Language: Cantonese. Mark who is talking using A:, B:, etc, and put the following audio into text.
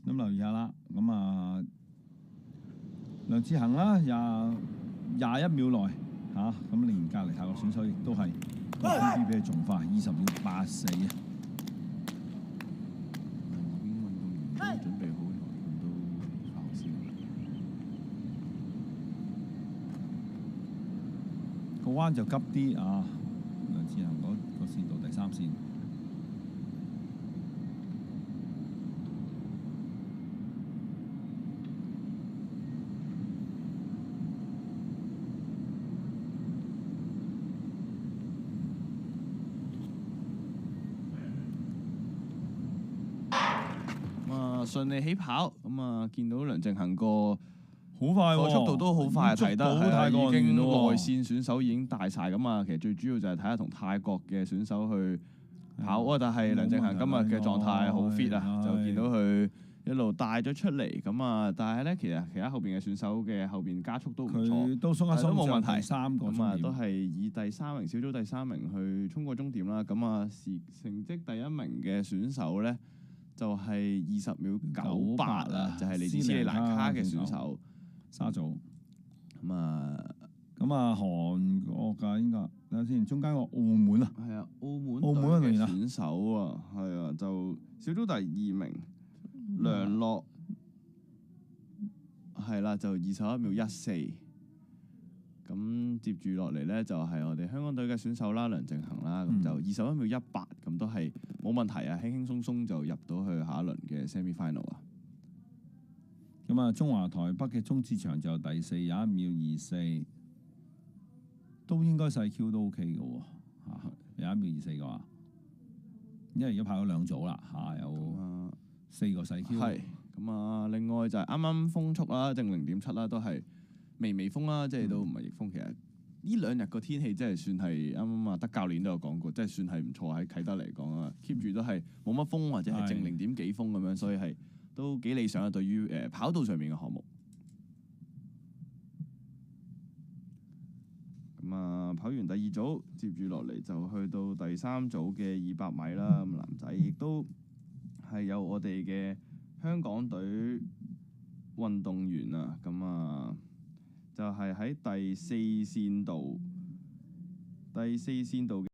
A: 咁留意下啦。咁啊，梁志恒啦，21秒內嚇，咁連隔離泰國選手亦都係 PB 比佢仲快，20秒84啊！
B: 兩邊運動員都準備好輪到跑線。
A: 個彎就急啲啊！梁志恒嗰個線道第3線。
B: 順利起跑，咁啊見到梁正恒個
A: 好快喎，
B: 速度都好快，提得已經內線選手已經大晒咁啊！其實最主要就係睇下同泰國嘅選手去跑啊，但係梁正恒今日嘅狀態好 fit 啊，就見到佢一路帶咗出嚟咁啊！但係咧，其實其他後邊嘅選手嘅後邊加速都唔錯，
A: 佢都鬆一鬆，
B: 都冇問題。
A: 3個
B: 咁啊，都係以第3名小組第3名去衝過終點啦。咁啊，成績第1名嘅選手咧，就係20秒98啦，就係嚟自斯里蘭卡嘅選手
A: 沙祖。
B: 咁啊，
A: 韓國㗎應該，睇下先，中間個澳門啊，
B: 係啊，澳門
A: 嘅
B: 選手啊，係啊，就小組第2名梁樂係啦，就21秒14。咁接住落嚟咧，就係我哋香港隊嘅選手啦，梁正恒啦，咁就21秒18，咁都係冇問題啊，輕輕鬆鬆就入到去下一輪嘅 semi final 啊。
A: 咁啊，中華台北嘅鍾志祥就第4，21秒24，都應該細 Q 都 OK 嘅喎，21秒24嘅話，因為而家跑咗2組啦嚇，有4個細 Q。
B: 係咁啊，另外就係啱啱風速啦，正0.7啦，都係微風啦，即係都唔係逆風。其實呢2日個天氣真係算係啱啱啊，德教練都有講過，即係算係唔錯喺啟德嚟講啊，keep 住都係冇乜風或者係正0點幾風咁樣，所以係都幾理想啊。對於跑道上面嘅項目，咁啊跑完第2組，接住落嚟就去到第3組嘅200米啦。咁男仔亦都係有我哋嘅香港隊運動員啊，咁啊〜就係喺第4線道